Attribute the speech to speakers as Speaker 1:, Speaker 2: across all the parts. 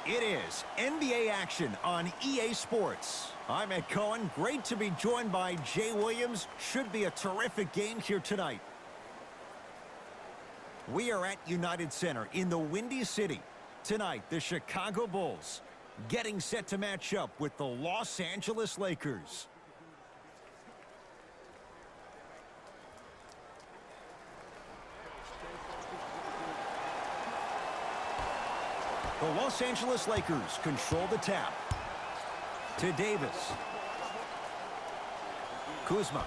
Speaker 1: It is NBA action on EA Sports. I'm Ed Cohen. Great to be joined by Jay Williams. Should be a terrific game here tonight. We are at United Center in the Windy City. Tonight, the Chicago Bulls getting set to match up with the Los Angeles Lakers. The Los Angeles Lakers control the tap. To Davis. Kuzma.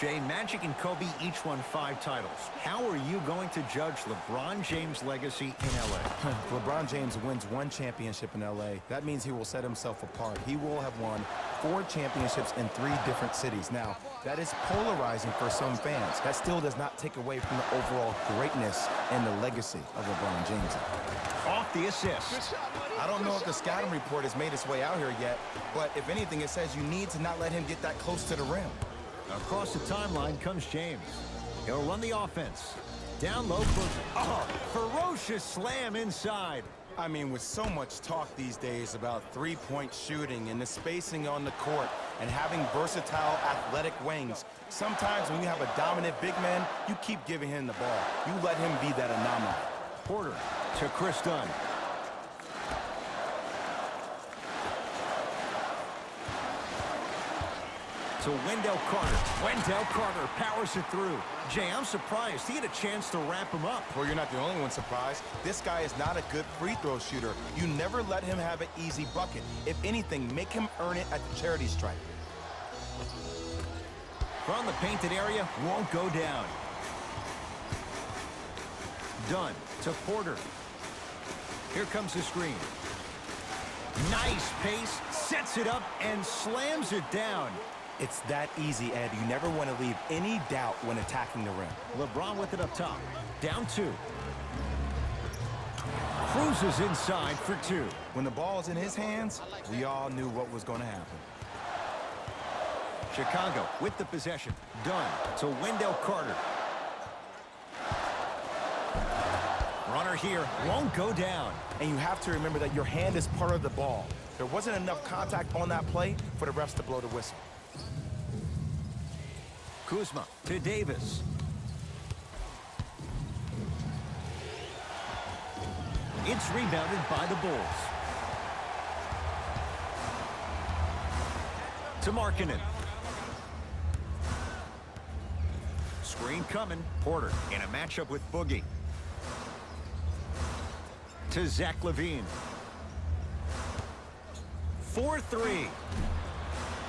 Speaker 1: Jay, Magic and Kobe each won 5 titles. How are you going to judge LeBron James' legacy in L.A.?
Speaker 2: LeBron James wins 1 championship in L.A. That means he will set himself apart. He will have won 4 championships in 3 different cities. Now, that is polarizing for some fans. That still does not take away from the overall greatness and the legacy of LeBron James.
Speaker 1: Off the assist.
Speaker 2: I don't know if the scouting report has made its way out here yet, but if anything, it says you need to not let him get that close to the rim.
Speaker 1: Across the timeline comes James. He'll run the offense. Down low for ferocious slam inside.
Speaker 2: I mean, with so much talk these days about three-point shooting and the spacing on the court and having versatile athletic wings, sometimes when you have a dominant big man, you keep giving him the ball. You let him be that anomaly.
Speaker 1: Porter to Chris Dunn. To Wendell Carter. Wendell Carter powers it through. Jay, I'm surprised he had a chance to wrap him up.
Speaker 2: Well, you're not the only one surprised. This guy is not a good free throw shooter. You never let him have an easy bucket. If anything, make him earn it at the charity stripe.
Speaker 1: From the painted area, won't go down. Dunn to Porter. Here comes the screen. Nice pace, sets it up, and slams it down.
Speaker 2: It's that easy, Ed. You never want to leave any doubt when attacking the rim.
Speaker 1: LeBron with it up top. Down 2. Cruises inside for 2.
Speaker 2: When the ball's in his hands, we all knew what was going to happen.
Speaker 1: Chicago with the possession. Dunn to Wendell Carter. Runner here, won't go down.
Speaker 2: And you have to remember that your hand is part of the ball. There wasn't enough contact on that play for the refs to blow the whistle.
Speaker 1: Kuzma to Davis. It's rebounded by the Bulls. To Markkanen. Screen coming. Porter in a matchup with Boogie. To Zach LaVine. 4-3.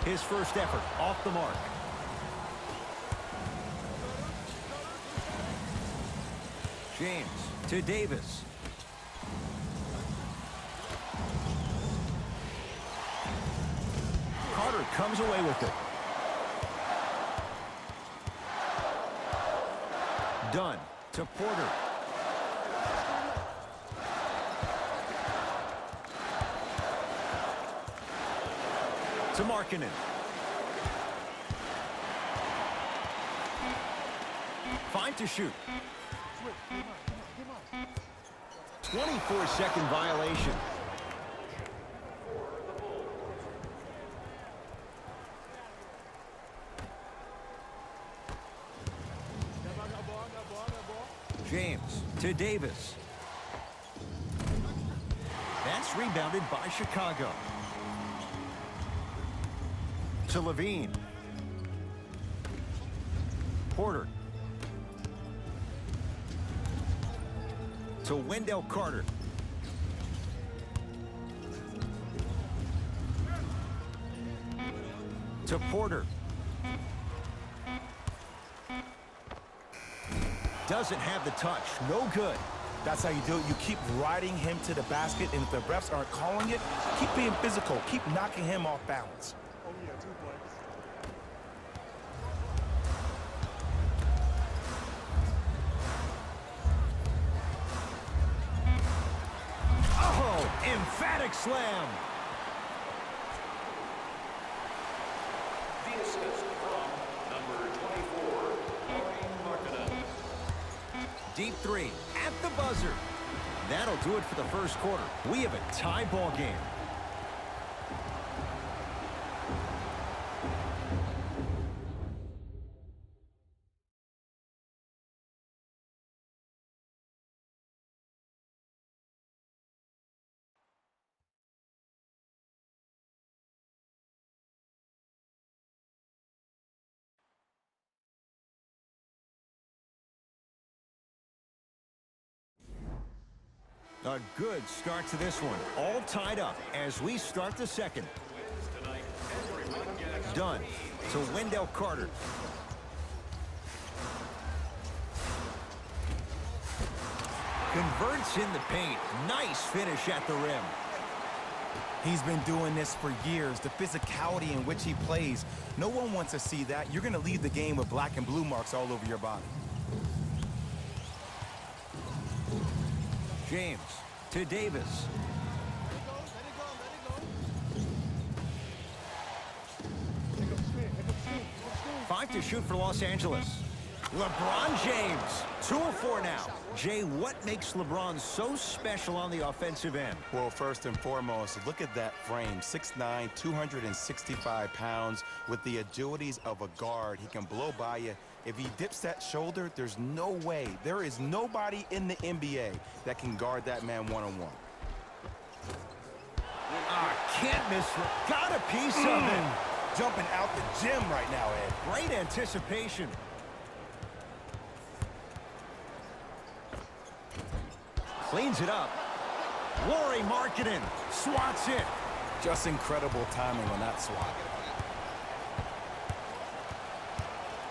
Speaker 1: His first effort off the mark. James to Davis. Carter comes away with it. Dunn to Porter. To Markkanen. Five to shoot. 24-second violation. James to Davis. That's rebounded by Chicago. To LaVine. Porter. To Wendell Carter. To Porter. Doesn't have the touch. No good.
Speaker 2: That's how you do it. You keep riding him to the basket, and if the refs aren't calling it, keep being physical. Keep knocking him off balance.
Speaker 1: Emphatic slam.
Speaker 3: The assist from number 24, Markkanen.
Speaker 1: Deep 3 at the buzzer. That'll do it for the first quarter. We have a tie ball game. A good start to this one. All tied up as we start the second. Dunn to Wendell Carter. Converts in the paint. Nice finish at the rim.
Speaker 2: He's been doing this for years. The physicality in which he plays. No one wants to see that. You're going to leave the game with black and blue marks all over your body.
Speaker 1: James to Davis. Five to shoot for Los Angeles. LeBron James, 2 of 4 now. Jay, what makes LeBron so special on the offensive end?
Speaker 2: Well, first and foremost, look at that frame. 6'9", 265 pounds with the agilities of a guard. He can blow by you. If he dips that shoulder, there's no way. There is nobody in the NBA that can guard that man one-on-one.
Speaker 1: Can't miss. Got a piece of it.
Speaker 2: Jumping out the gym right now, Ed.
Speaker 1: Great anticipation. Cleans it up. Lauri Markkanen swats it.
Speaker 2: Just incredible timing on that swat.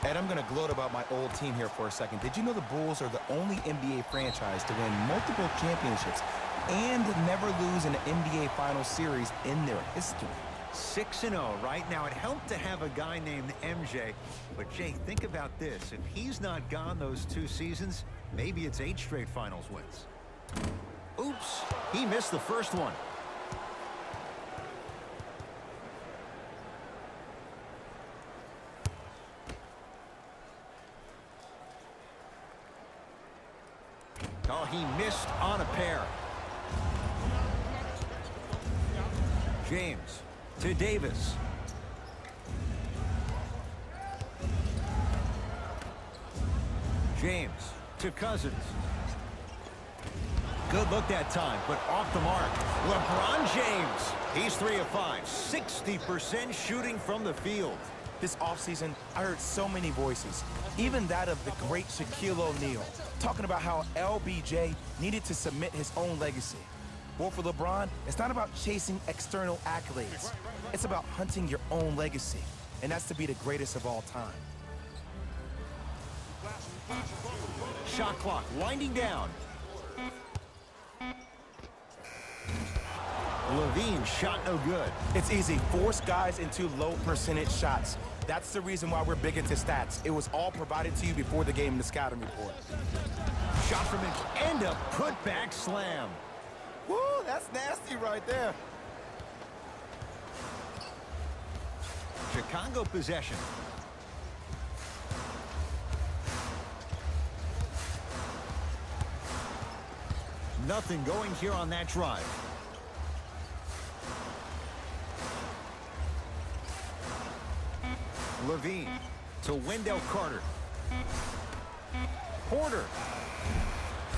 Speaker 2: Ed, I'm going to gloat about my old team here for a second. Did you know the Bulls are the only NBA franchise to win multiple championships and never lose an NBA Finals series in their history?
Speaker 1: 6-0 right now. It helped to have a guy named MJ. But, Jay, think about this. If he's not gone those 2 seasons, maybe it's 8 straight finals wins. Oops, he missed the first one. Oh, he missed on a pair. James to Davis. James to Cousins. Good look that time, but off the mark. LeBron James. He's 3 of 5. 60% shooting from the field.
Speaker 2: This offseason, I heard so many voices, even that of the great Shaquille O'Neal, talking about how LBJ needed to submit his own legacy. Well, for LeBron, it's not about chasing external accolades. It's about hunting your own legacy, and that's to be the greatest of all time.
Speaker 1: Shot clock winding down. Levine shot no good.
Speaker 2: It's easy. Force guys into low percentage shots. That's the reason why we're big into stats. It was all provided to you before the game in the scouting report.
Speaker 1: Shot from it and a put-back slam.
Speaker 2: Woo, that's nasty right there.
Speaker 1: Chicago possession. Nothing going here on that drive. Levine to Wendell Carter. Porter.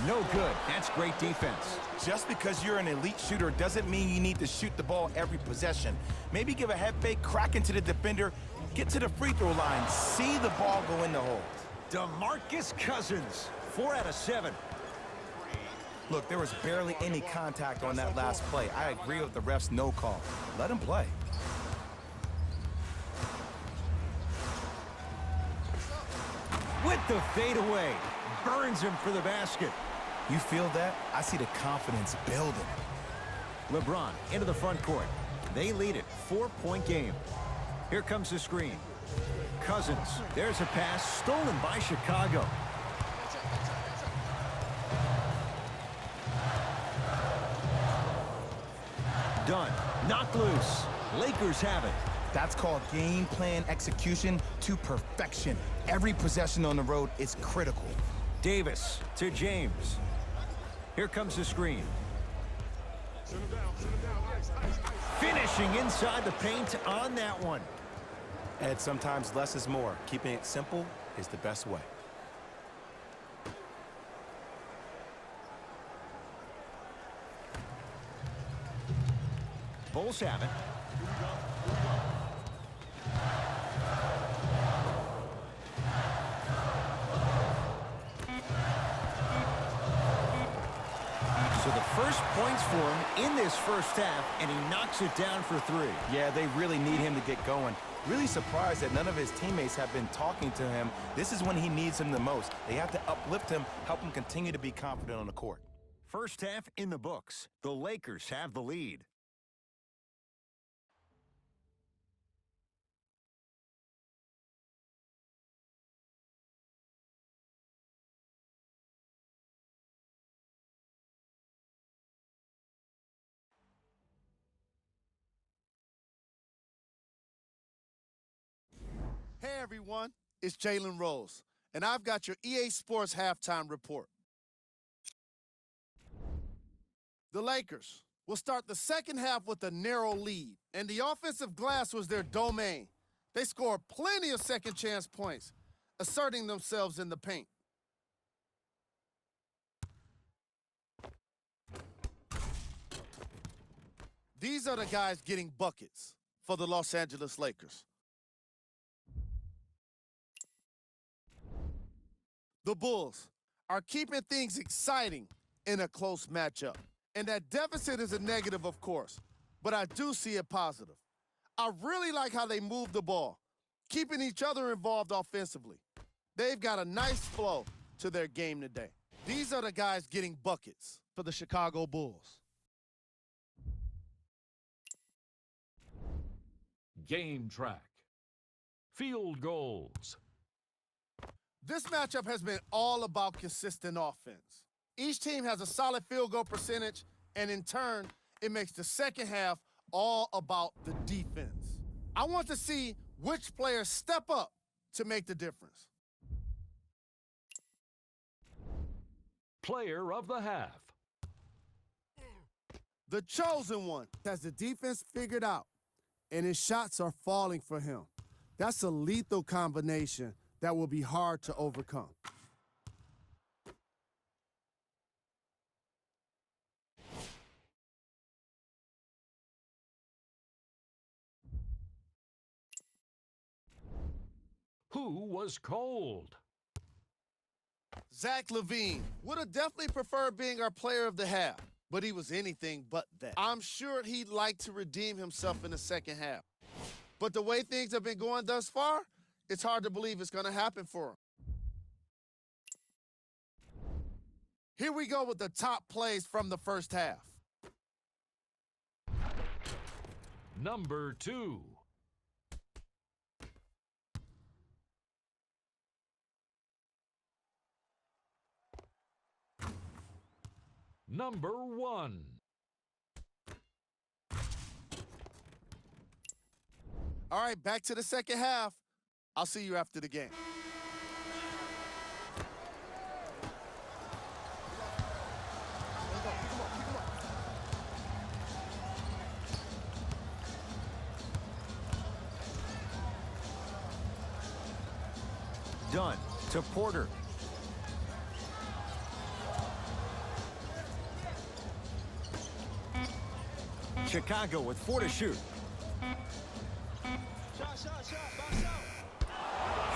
Speaker 1: No good. That's great defense.
Speaker 2: Just because you're an elite shooter doesn't mean you need to shoot the ball every possession. Maybe give a head fake, crack into the defender, get to the free throw line, see the ball go in the hole.
Speaker 1: DeMarcus Cousins, 4 out of 7.
Speaker 2: Look, there was barely any contact on that last play. I agree with the ref's no call. Let him play.
Speaker 1: With the fadeaway, burns him for the basket.
Speaker 2: You feel that? I see the confidence building.
Speaker 1: LeBron into the front court. They lead it, 4-point game. Here comes the screen. Cousins, there's a pass stolen by Chicago. Done. Knocked loose. Lakers have it.
Speaker 2: That's called game plan execution to perfection. Every possession on the road is critical.
Speaker 1: Davis to James. Here comes the screen.
Speaker 3: Sit him down, sit him down. Ice, ice, ice.
Speaker 1: Finishing inside the paint on that one.
Speaker 2: And sometimes less is more. Keeping it simple is the best way.
Speaker 1: Bulls have it. So the first points for him in this first half, and he knocks it down for 3.
Speaker 2: Yeah, they really need him to get going. Really surprised that none of his teammates have been talking to him. This is when he needs him the most. They have to uplift him, help him continue to be confident on the court.
Speaker 1: First half in the books. The Lakers have the lead.
Speaker 4: Hey everyone, it's Jalen Rose, and I've got your EA Sports halftime report. The Lakers will start the second half with a narrow lead, and the offensive glass was their domain. They scored plenty of second chance points, asserting themselves in the paint. These are the guys getting buckets for the Los Angeles Lakers. The Bulls are keeping things exciting in a close matchup. And that deficit is a negative, of course, but I do see it positive. I really like how they move the ball, keeping each other involved offensively. They've got a nice flow to their game today. These are the guys getting buckets for the Chicago Bulls.
Speaker 5: Game track. Field goals.
Speaker 4: This matchup has been all about consistent offense. Each team has a solid field goal percentage, and in turn, it makes the second half all about the defense. I want to see which players step up to make the difference.
Speaker 5: Player of the half.
Speaker 4: The chosen one has the defense figured out, and his shots are falling for him. That's a lethal combination that will be hard to overcome.
Speaker 5: Who was cold?
Speaker 4: Zach LaVine would have definitely preferred being our player of the half, but he was anything but that. I'm sure he'd like to redeem himself in the second half. But the way things have been going thus far, it's hard to believe it's going to happen for him. Here we go with the top plays from the first half.
Speaker 5: Number 2. Number 1.
Speaker 4: All right, back to the second half. I'll see you after the game.
Speaker 1: Dunn to Porter. Chicago with 4 to shoot.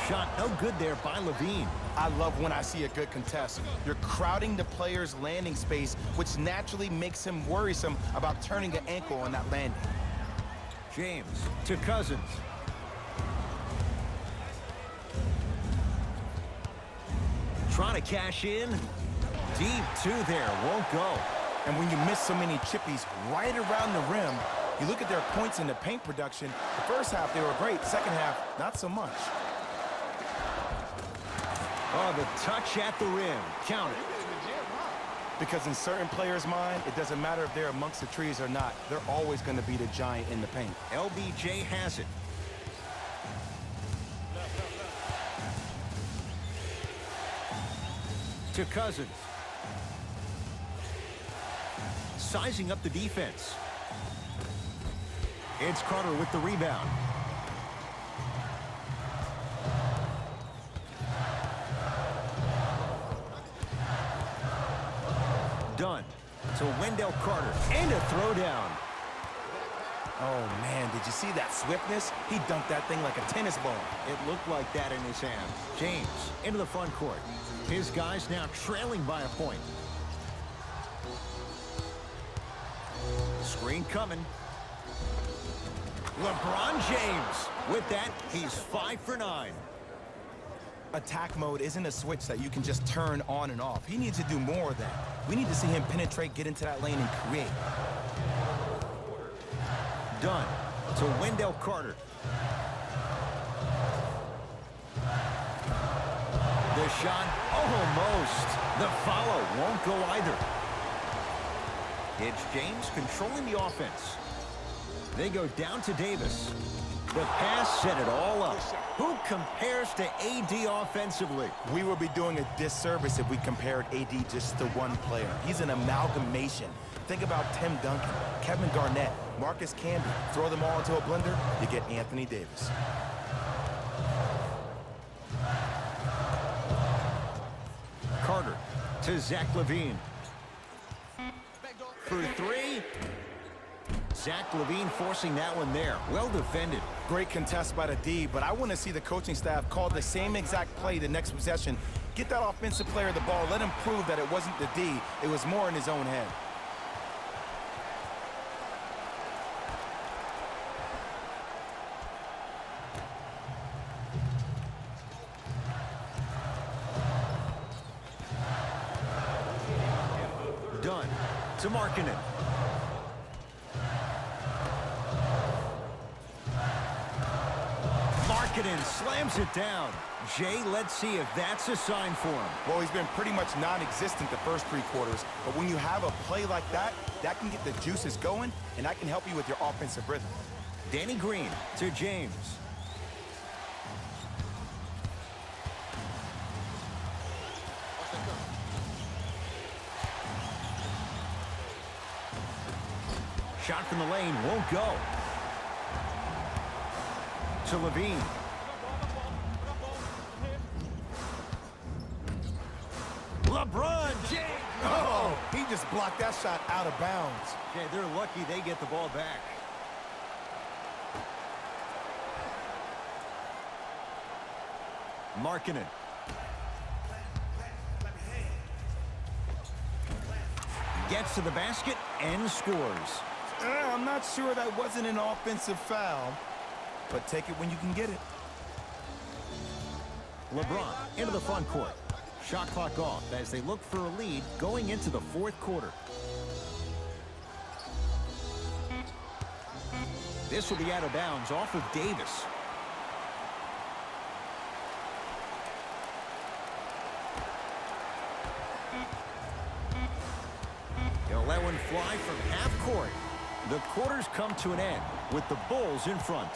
Speaker 1: Shot no good there by LaVine.
Speaker 2: I love when I see a good contest. You're crowding the player's landing space, which naturally makes him worrisome about turning an ankle on that landing.
Speaker 1: James to Cousins. Trying to cash in. Deep 2 there, won't go.
Speaker 2: And when you miss so many chippies right around the rim, you look at their points in the paint production. The first half, they were great. Second half, not so much.
Speaker 1: Oh, the touch at the rim. Count it.
Speaker 2: Because in certain players' mind, it doesn't matter if they're amongst the trees or not. They're always going to be the giant in the paint.
Speaker 1: LBJ has it. To Cousins. sizing up the defense. It's Carter with the rebound. Done to Wendell Carter, and a throwdown.
Speaker 2: Oh, man, did you see that swiftness? He dunked that thing like a tennis ball.
Speaker 1: It looked like that in his hand. James into the front court. His guys now trailing by a point. Screen coming. LeBron James. With that, he's 5 for 9.
Speaker 2: Attack mode isn't a switch that you can just turn on and off. He needs to do more of that. We need to see him penetrate, get into that lane, and create.
Speaker 1: Done to Wendell Carter. The shot, almost. The follow won't go either. It's James controlling the offense. They go down to Davis. The pass set it all up. Who compares to AD offensively?
Speaker 2: We would be doing a disservice if we compared AD just to one player. He's an amalgamation. Think about Tim Duncan, Kevin Garnett, Marcus Camby. Throw them all into a blender, you get Anthony Davis.
Speaker 1: Carter to Zach LaVine. For 3. Zach LaVine forcing that one there. Well defended.
Speaker 2: Great contest by the D, but I want to see the coaching staff call the same exact play the next possession. Get that offensive player the ball. Let him prove that it wasn't the D. It was more in his own head.
Speaker 1: Done to Markkanen. Markkanen slams it down. Jay, let's see if that's a sign for him.
Speaker 2: Well, he's been pretty much non-existent the first 3 quarters, but when you have a play like that, that can get the juices going, and that can help you with your offensive rhythm.
Speaker 1: Danny Green to James. Shot from the lane won't go. To LaVine. LeBron James.
Speaker 2: Oh, he just blocked that shot out of bounds.
Speaker 1: Yeah, they're lucky they get the ball back. Markkanen. Gets to the basket and scores.
Speaker 2: I'm not sure that wasn't an offensive foul, but take it when you can get it.
Speaker 1: LeBron into the front court. Shot clock off as they look for a lead going into the 4th quarter. This will be out of bounds off of Davis. He'll let one fly from half court. The quarters come to an end with the Bulls in front.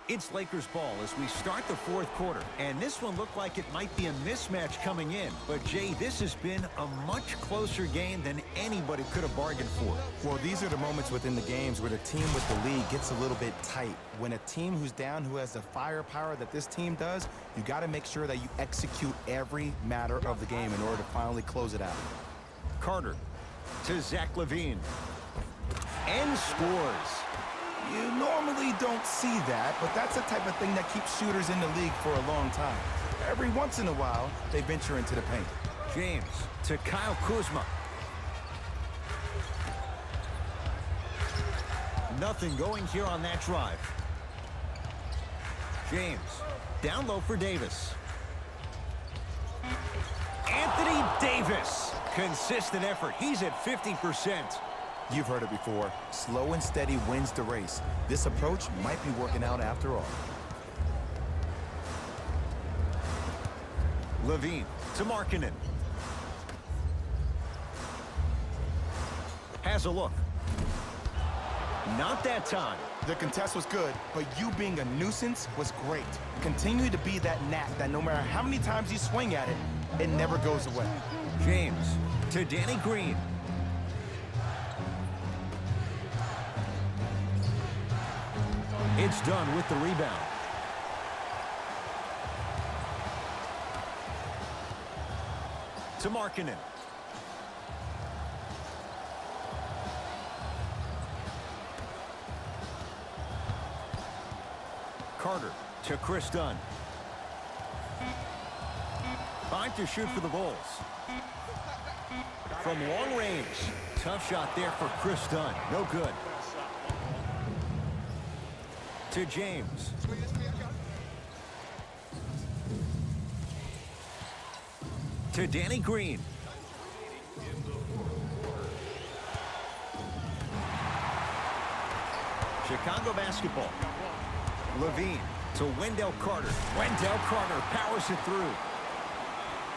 Speaker 1: It's Lakers ball as we start the 4th quarter. And this one looked like it might be a mismatch coming in. But, Jay, this has been a much closer game than anybody could have bargained for.
Speaker 2: Well, these are the moments within the games where the team with the lead gets a little bit tight. When a team who's down, who has the firepower that this team does, you got to make sure that you execute every matter of the game in order to finally close it out.
Speaker 1: Carter to Zach LaVine. And scores.
Speaker 2: You normally don't see that, but that's the type of thing that keeps shooters in the league for a long time. Every once in a while, they venture into the paint.
Speaker 1: James to Kyle Kuzma. Nothing going here on that drive. James down low for Davis. Anthony Davis. Consistent effort. He's at 50%.
Speaker 2: You've heard it before. Slow and steady wins the race. This approach might be working out after all.
Speaker 1: Levine to Markkanen. Has a look. Not that time.
Speaker 2: The contest was good, but you being a nuisance was great. Continue to be that gnat that no matter how many times you swing at it, it never goes away.
Speaker 1: James to Danny Green. It's done with the rebound. To Markkanen. Carter to Chris Dunn. 5 to shoot for the Bulls. From long range. Tough shot there for Chris Dunn. No good. To James. To Danny Green. Chicago basketball. Levine to Wendell Carter. Wendell Carter powers it through.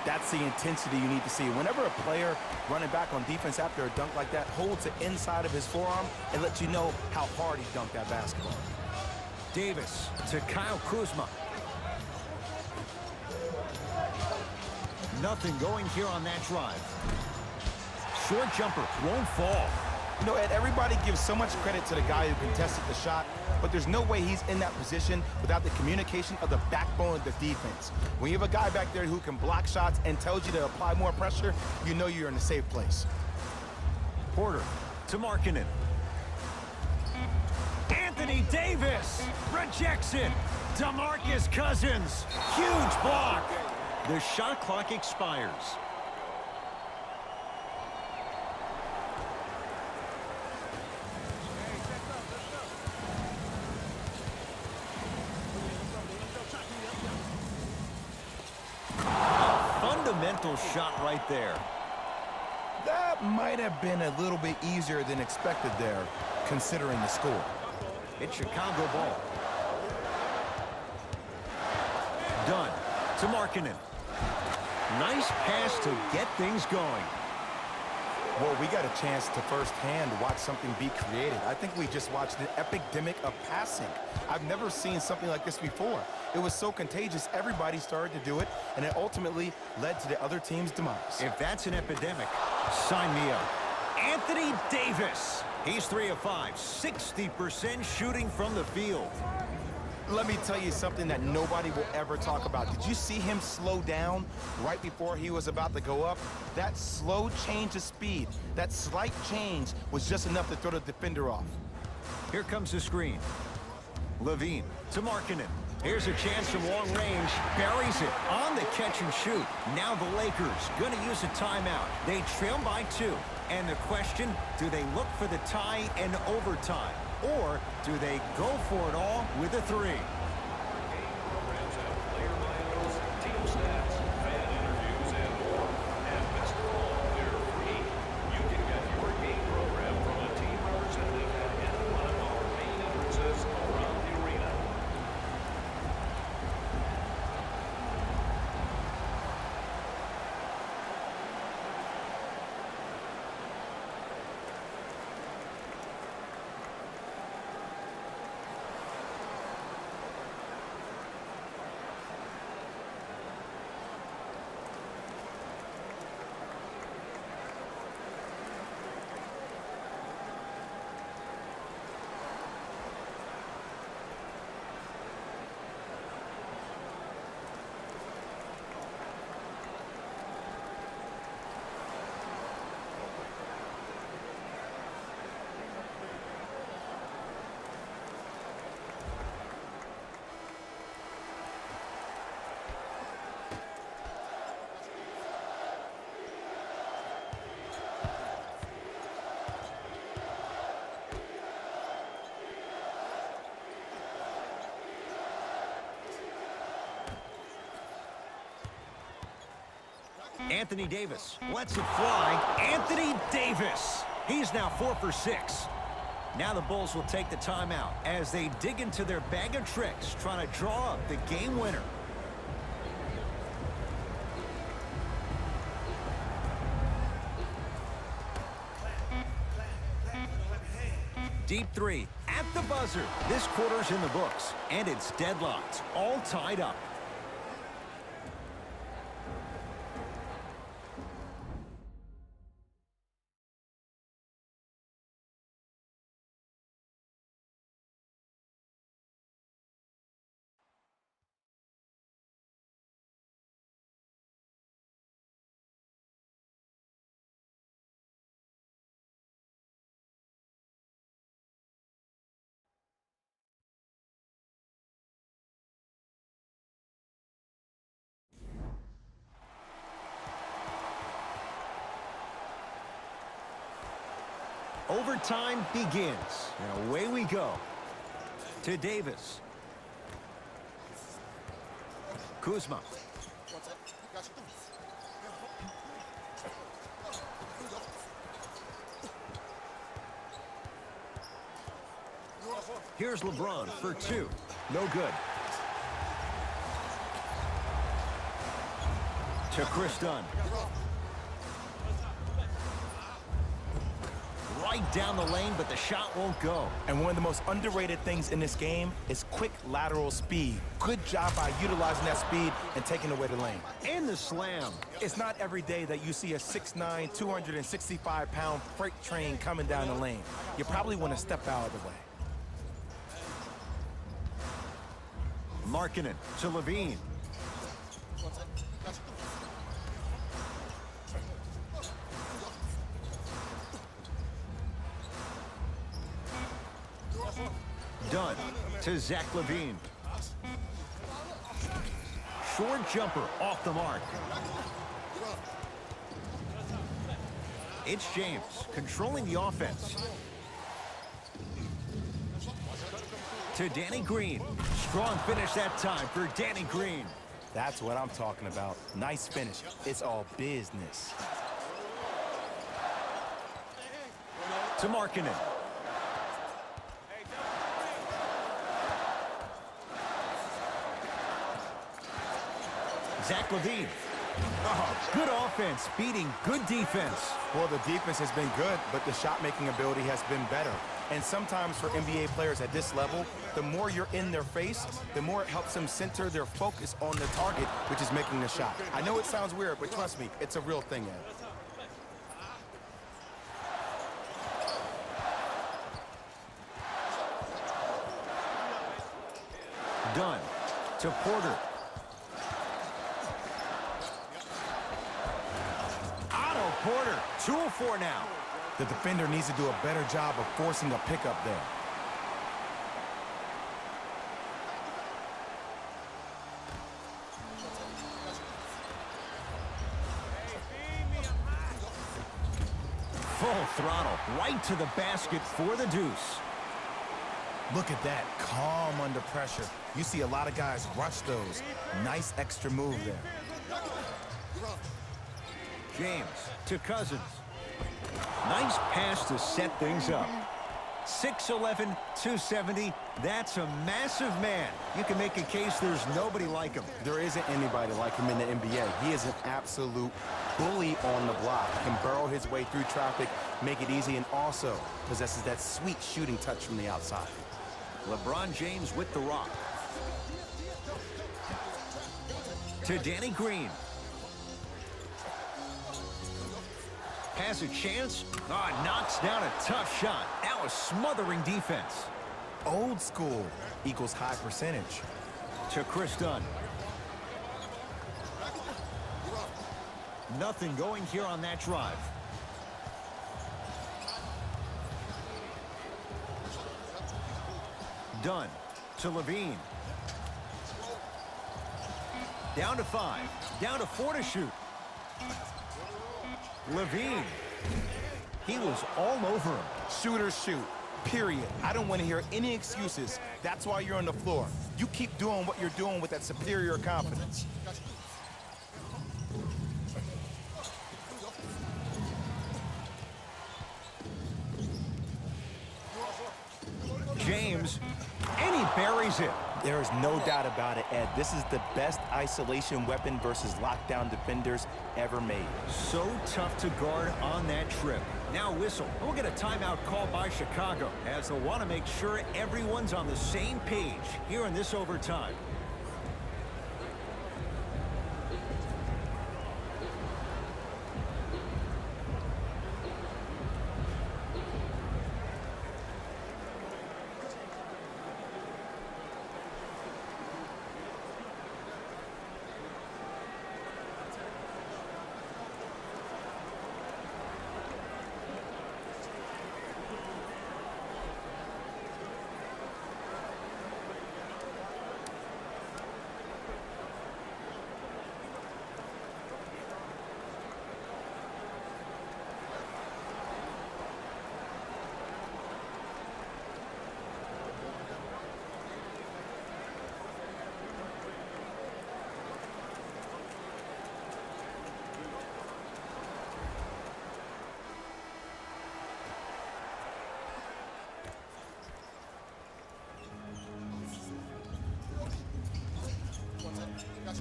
Speaker 2: That's the intensity you need to see. Whenever a player running back on defense after a dunk like that holds the inside of his forearm, it lets you know how hard he dunked that basketball.
Speaker 1: Davis to Kyle Kuzma. Nothing going here on that drive. Short jumper won't fall.
Speaker 2: You know, Ed, everybody gives so much credit to the guy who contested the shot, but there's no way he's in that position without the communication of the backbone of the defense. When you have a guy back there who can block shots and tells you to apply more pressure, you know you're in a safe place.
Speaker 1: Porter to Markkanen. Anthony Davis rejects it. DeMarcus Cousins. Huge block. The shot clock expires. Fundamental shot right there.
Speaker 2: That might have been a little bit easier than expected there, considering the score.
Speaker 1: It's Chicago ball. Dunn to Markkanen. Nice pass to get things going.
Speaker 2: Well, we got a chance to firsthand watch something be created. I think we just watched an epidemic of passing. I've never seen something like this before. It was so contagious, everybody started to do it, and it ultimately led to the other team's demise.
Speaker 1: If that's an epidemic, sign me up. Anthony Davis. He's 3 of 5, 60% shooting from the field.
Speaker 2: Let me tell you something that nobody will ever talk about. Did you see him slow down right before he was about to go up? That slow change of speed, that slight change was just enough to throw the defender off.
Speaker 1: Here comes the screen. Levine to Markkanen. Here's a chance from long range. Buries it on the catch and shoot. Now the Lakers going to use a timeout. They trail by 2. And the question, do they look for the tie and overtime? Or do they go for it all with a 3? Anthony Davis lets it fly. Anthony Davis He's now 4 for 6. Now the Bulls will take the timeout as they dig into their bag of tricks, trying to draw up the game winner. Deep three at the buzzer. This quarter's in the books, and it's deadlocked, all tied up. Overtime begins, and away we go. To Davis. Kuzma. Here's LeBron for 2. No good. To Chris Dunn. Right down the lane, but the shot won't go.
Speaker 2: And one of the most underrated things in this game is quick lateral speed. Good job by utilizing that speed and taking away the lane.
Speaker 1: And the slam.
Speaker 2: It's not every day that you see a 6'9", 265-pound freight train coming down the lane. You probably want to step out of the way.
Speaker 1: Markkanen to Levine. Dunn to Zach Levine. Short jumper off the mark. It's James controlling the offense. To Danny Green. Strong finish that time for Danny Green.
Speaker 2: That's what I'm talking about. Nice finish. It's all business.
Speaker 1: To Markkanen. Zach Levine. Oh, good offense beating good defense.
Speaker 2: Well, the defense has been good, but the shot-making ability has been better. And sometimes for NBA players at this level, the more you're in their face, the more it helps them center their focus on the target, which is making the shot. I know it sounds weird, but trust me, it's a real thing, Ed.
Speaker 1: Dunn to Porter. Otto Porter, 2-4 now.
Speaker 2: The defender needs to do a better job of forcing a pickup there.
Speaker 1: Full throttle, right to the basket for the deuce.
Speaker 2: Look at that, calm under pressure. You see a lot of guys rush those. Nice extra move there.
Speaker 1: James to Cousins. Nice pass to set things up. 6'11", 270. That's a massive man. You can make a case there's nobody like him.
Speaker 2: There isn't anybody like him in the NBA. He is an absolute bully on the block. He can burrow his way through traffic, make it easy, and also possesses that sweet shooting touch from the outside.
Speaker 1: LeBron James with the rock. To Danny Green. Has a chance. Knocks down a tough shot. Now a smothering defense.
Speaker 2: Old school equals high percentage.
Speaker 1: To Chris Dunn. Nothing going here on that drive. Dunn to Levine. Down to 5. Down to 4 to shoot. Levine. He was all over him.
Speaker 2: Shooters shoot, period. I don't want to hear any excuses. That's why you're on the floor. You keep doing what you're doing with that superior confidence.
Speaker 1: James, and he buries it.
Speaker 2: There is no doubt about it, Ed. This is the best isolation weapon versus lockdown defenders ever made.
Speaker 1: So tough to guard on that trip. Now whistle. We'll get a timeout called by Chicago as they'll want to make sure everyone's on the same page here in this overtime.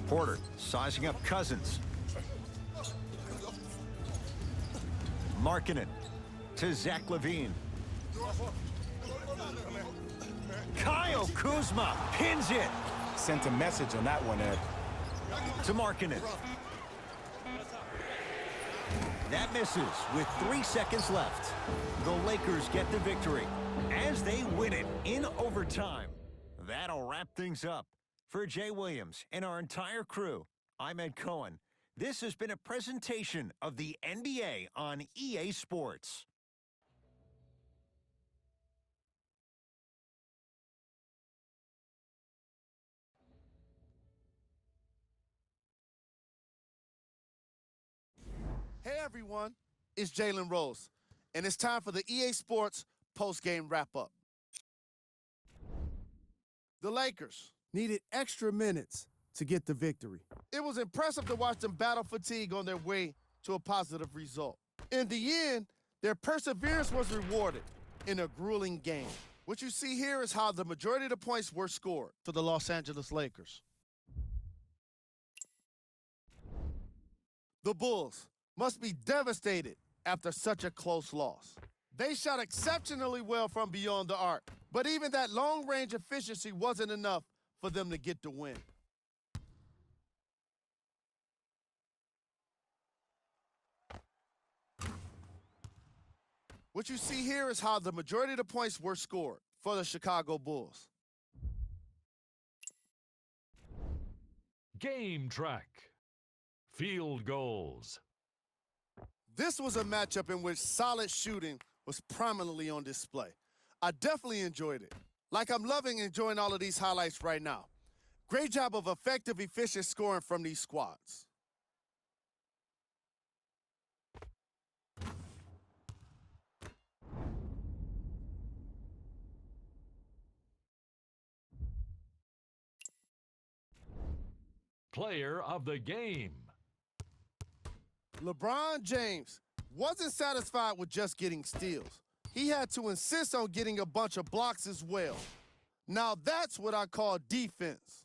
Speaker 1: Porter sizing up Cousins. Markkanen to Zach LaVine. Kyle Kuzma pins it.
Speaker 2: Sent a message on that one, Ed.
Speaker 1: To Markkanen. That misses with 3 seconds left. The Lakers get the victory as they win it in overtime. That'll wrap things up. For Jay Williams and our entire crew, I'm Ed Cohen. This has been a presentation of the NBA on EA Sports.
Speaker 4: Hey everyone, it's Jalen Rose, and it's time for the EA Sports post-game wrap-up. The Lakers needed extra minutes to get the victory. It was impressive to watch them battle fatigue on their way to a positive result. In the end, their perseverance was rewarded in a grueling game. What you see here is how the majority of the points were scored for the Los Angeles Lakers. The Bulls must be devastated after such a close loss. They shot exceptionally well from beyond the arc, but even that long-range efficiency wasn't enough for them to get the win. What you see here is how the majority of the points were scored for the Chicago Bulls.
Speaker 5: Game track. Field goals.
Speaker 4: This was a matchup in which solid shooting was prominently on display. I definitely enjoyed it. Like I'm loving enjoying all of these highlights right now. Great job of effective, efficient scoring from these squads.
Speaker 5: Player of the game.
Speaker 4: LeBron James wasn't satisfied with just getting steals. He had to insist on getting a bunch of blocks as well. Now that's what I call defense.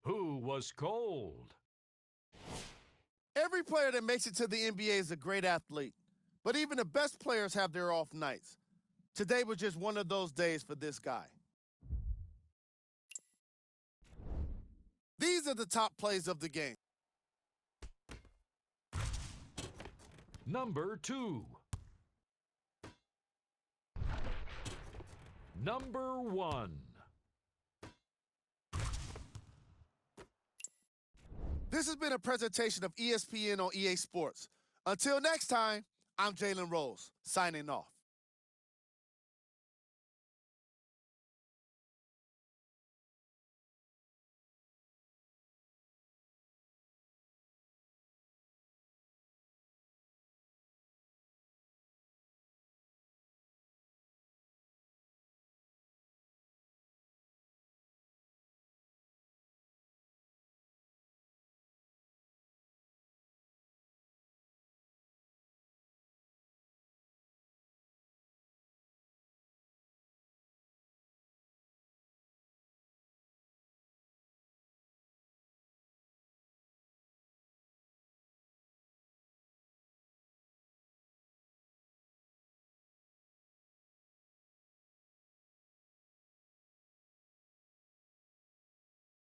Speaker 5: Who was cold?
Speaker 4: Every player that makes it to the NBA is a great athlete, but even the best players have their off nights. Today was just one of those days for this guy. These are the top plays of the game.
Speaker 5: Number 2. Number 1.
Speaker 4: This has been a presentation of ESPN on EA Sports. Until next time, I'm Jalen Rose, signing off.